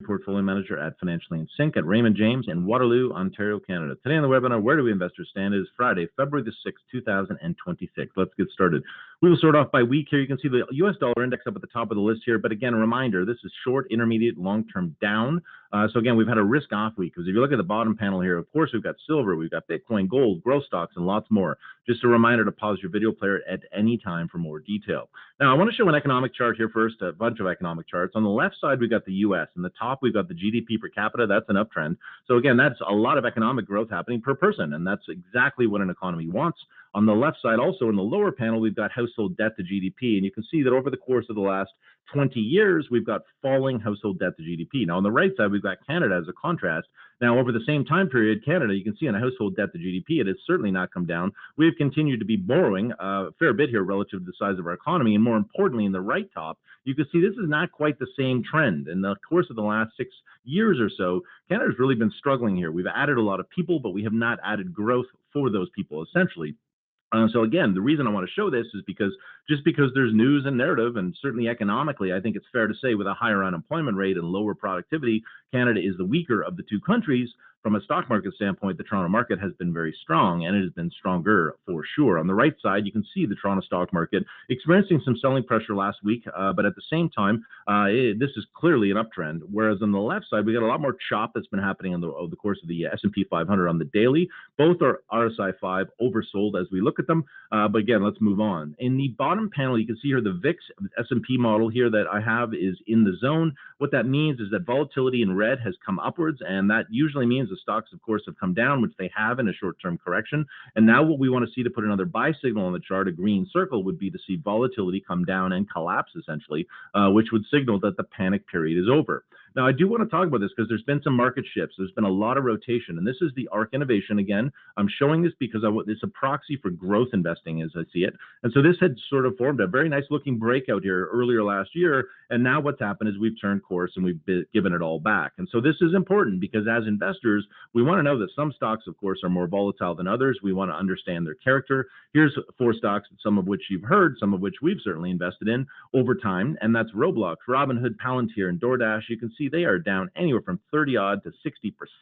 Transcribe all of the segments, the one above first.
Portfolio Manager at Financially in Sync at Raymond James in Waterloo, Ontario, Canada. Today on the webinar, Where Do We Investors Stand? Is Friday, February the 6th, 2026. Let's get started. We will start off by week here. You can see the US dollar index up at the top of the list here. But again, a reminder, this is short, intermediate, long-term down. So again, we've had a risk-off week because if you look at the bottom panel here, of course, we've got silver, we've got Bitcoin, gold, growth stocks, and lots more. Just a reminder to pause your video player at any time for more detail. Now, I want to show an economic chart here first, a bunch of economic charts. On the left side, we've got the US. In the top, we've got the GDP per capita. That's an uptrend. So again, that's a lot of economic growth happening per person, and that's exactly what an economy wants. On the left side, also in the lower panel, we've got household debt to GDP, and you can see that over the course of the last 20 years, we've got falling household debt to GDP. Now, on the right side, we've got Canada as a contrast. Now, over the same time period, Canada, you can see on a household debt to GDP, it has certainly not come down. We've continued to be borrowing a fair bit here relative to the size of our economy, and more importantly, in the right top, you can see this is not quite the same trend. In the course of the last 6 years or so, Canada's really been struggling here. We've added a lot of people, but we have not added growth for those people, essentially. So again, the reason I want to show this is because just because there's news and narrative, and certainly economically, I think it's fair to say with a higher unemployment rate and lower productivity, Canada is the weaker of the two countries. From a stock market standpoint, the Toronto market has been very strong, and it has been stronger for sure. On the right side, you can see the Toronto stock market experiencing some selling pressure last week, but at the same time, this is clearly an uptrend. Whereas on the left side, we got a lot more chop that's been happening over the course of the S&P 500 on the daily. Both are RSI 5 oversold as we look at them. But again, let's move on. In the bottom panel, you can see here the VIX S&P model here that I have is in the zone. What that means is that volatility in red has come upwards, and that usually means the stocks, of course, have come down, which they have in a short-term correction. And now what we want to see to put another buy signal on the chart, a green circle, would be to see volatility come down and collapse, essentially, which would signal that the panic period is over. Now, I do want to talk about this because there's been some market shifts. There's been a lot of rotation, and this is the ARK Innovation. Again, I'm showing this because it's a proxy for growth investing as I see it. And so this had sort of formed a very nice looking breakout here earlier last year. And now what's happened is we've turned course and we've given it all back. And so this is important because as investors, we want to know that some stocks, of course, are more volatile than others. We want to understand their character. Here's 4 stocks, some of which you've heard, some of which we've certainly invested in over time. And that's Roblox, Robinhood, Palantir, and DoorDash. You can see they are down anywhere from 30-odd to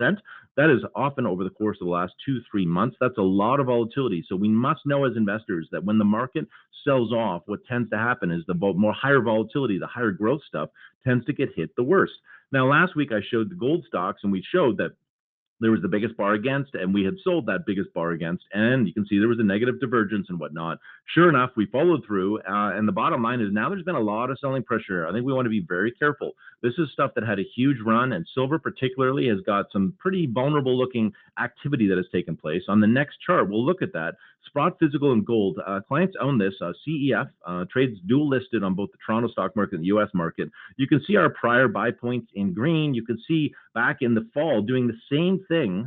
60%. That is often over the course of the last 2-3 months. That's a lot of volatility. So we must know as investors that when the market sells off, what tends to happen is the more higher volatility, the higher growth stuff tends to get hit the worst. Now, last week I showed the gold stocks, and we showed that there was the biggest bar against, and we had sold that biggest bar against, and you can see there was a negative divergence and whatnot. Sure enough, we followed through, and the bottom line is now there's been a lot of selling pressure. I think we want to be very careful. This is stuff that had a huge run, and silver particularly has got some pretty vulnerable looking activity that has taken place. On the next chart, we'll look at that. Sprott Physical and Gold, clients own this. CEF trades dual listed on both the Toronto stock market and the US market. You can see our prior buy points in green. You can see back in the fall doing the same thing,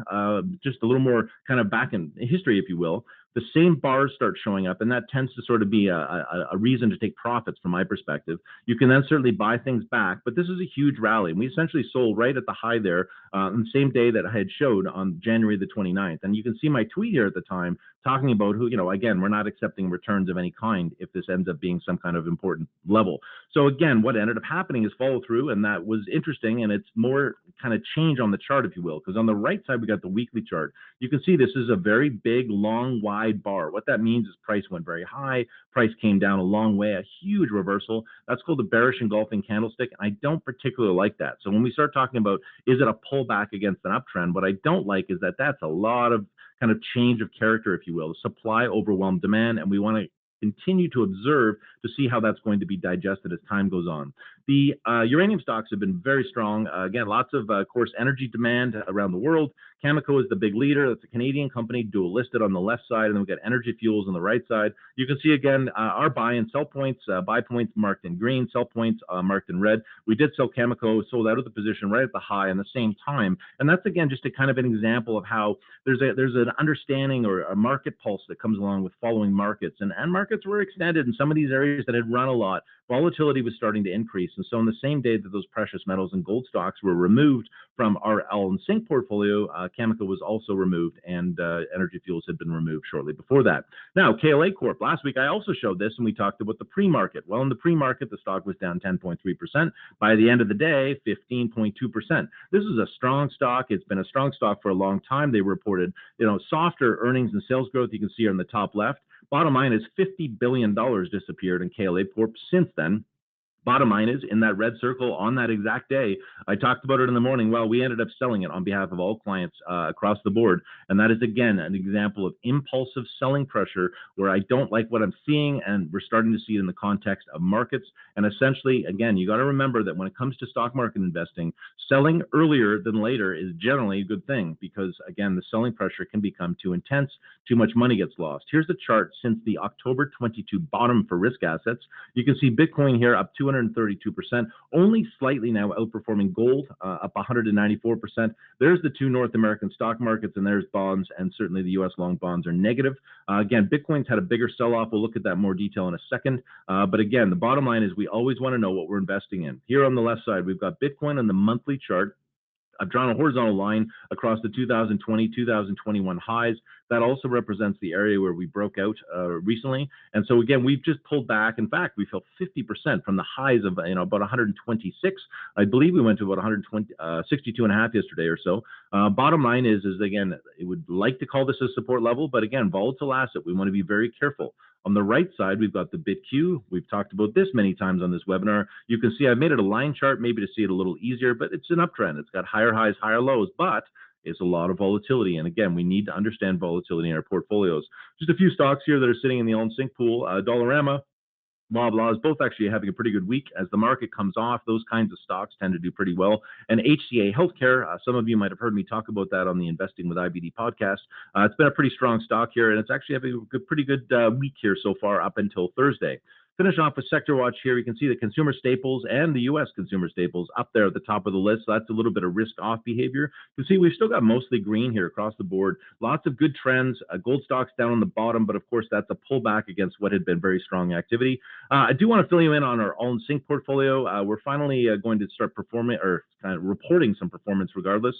just a little more kind of back in history, if you will. The same bars start showing up, and that tends to sort of be a reason to take profits from my perspective. You can then certainly buy things back, but this is a huge rally. And we essentially sold right at the high there on the same day that I had showed on January the 29th. And you can see my tweet here at the time talking about who, again, we're not accepting returns of any kind if this ends up being some kind of important level. So again, what ended up happening is follow through, and that was interesting, and it's more kind of change on the chart, if you will, because on the right side, we got the weekly chart. You can see this is a very big, long, wide bar. What that means is price went very high, price came down a long way, a huge reversal. That's called the bearish engulfing candlestick, and I don't particularly like that. So when we start talking about, is it a pullback against an uptrend, what I don't like is that that's a lot of kind of change of character, if you will. Supply overwhelmed demand, and we want to continue to observe to see how that's going to be digested as time goes on. The uranium stocks have been very strong. Again, lots of, of course, energy demand around the world. Cameco is the big leader. That's a Canadian company, dual listed on the left side, and then we've got Energy Fuels on the right side. You can see, again, our buy and sell points, buy points marked in green, sell points marked in red. We did sell Cameco, sold out of the position right at the high in the same time. And that's, again, just a kind of an example of how there's an understanding or a market pulse that comes along with following markets. And markets were extended in some of these areas refineries that had run a lot, volatility was starting to increase. And so on the same day that those precious metals and gold stocks were removed from our Allen Sync portfolio, Cameco was also removed, and Energy Fuels had been removed shortly before that. Now, KLA Corp. Last week I also showed this, and we talked about the pre-market. Well, in the pre-market, the stock was down 10.3%. By the end of the day, 15.2%. This is a strong stock. It's been a strong stock for a long time. They reported, softer earnings and sales growth. You can see here on the top left. Bottom line is $50 billion disappeared in KLA Corp since then. Bottom line is, in that red circle on that exact day, I talked about it in the morning. Well, we ended up selling it on behalf of all clients across the board. And that is, again, an example of impulsive selling pressure where I don't like what I'm seeing, and we're starting to see it in the context of markets. And essentially, again, you got to remember that when it comes to stock market investing, selling earlier than later is generally a good thing because, again, the selling pressure can become too intense, too much money gets lost. Here's the chart since the October 22 bottom for risk assets. You can see Bitcoin here up 232%, only slightly now outperforming gold, up 194%. There's the two North American stock markets, and there's bonds, and certainly the U.S. long bonds are negative. Again, Bitcoin's had a bigger sell-off. We'll look at that in more detail in a second. But again, the bottom line is we always want to know what we're investing in. Here on the left side, we've got Bitcoin on the monthly chart. I've drawn a horizontal line across the 2020, 2021 highs. That also represents the area where we broke out recently. And so again, we've just pulled back. In fact, we fell 50% from the highs of about 126. I believe we went to about 162.5 yesterday or so. Bottom line is again, it would like to call this a support level, but again, volatile asset. We want to be very careful. On the right side, we've got the BitQ. We've talked about this many times on this webinar. You can see I've made it a line chart, maybe to see it a little easier, but it's an uptrend. It's got higher highs, higher lows, but it's a lot of volatility. And again, we need to understand volatility in our portfolios. Just a few stocks here that are sitting in the Allen Sync pool. Dollarama, Loblaws, both actually having a pretty good week. As the market comes off, those kinds of stocks tend to do pretty well. And HCA Healthcare, some of you might have heard me talk about that on the Investing with IBD podcast. It's been a pretty strong stock here, and it's actually having a pretty good week here so far up until Thursday. Finish off with Sector Watch here. You can see the consumer staples and the U.S. consumer staples up there at the top of the list. So that's a little bit of risk-off behavior. You can see we've still got mostly green here across the board. Lots of good trends. Gold stocks down on the bottom, but of course that's a pullback against what had been very strong activity. I do want to fill you in on our Allen Sync portfolio. We're finally going to start performing or kind of reporting some performance regardless.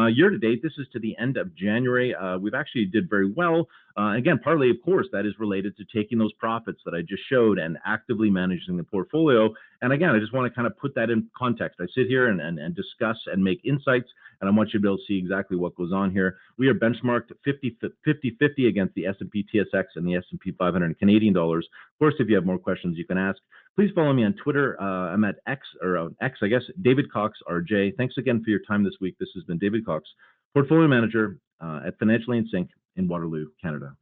Year to date, this is to the end of January. We've actually did very well. Again, partly, of course, that is related to taking those profits that I just showed and actively managing the portfolio. And again, I just want to kind of put that in context. I sit here and discuss and make insights, and I want you to be able to see exactly what goes on here. We are benchmarked 50-50 against the S&P TSX and the S&P 500 in Canadian dollars. Of course, if you have more questions, you can ask. Please follow me on Twitter. I'm at X, I guess, David Cox RJ. Thanks again for your time this week. This has been David Cox, Portfolio Manager at Financially in Sync in Waterloo, Canada.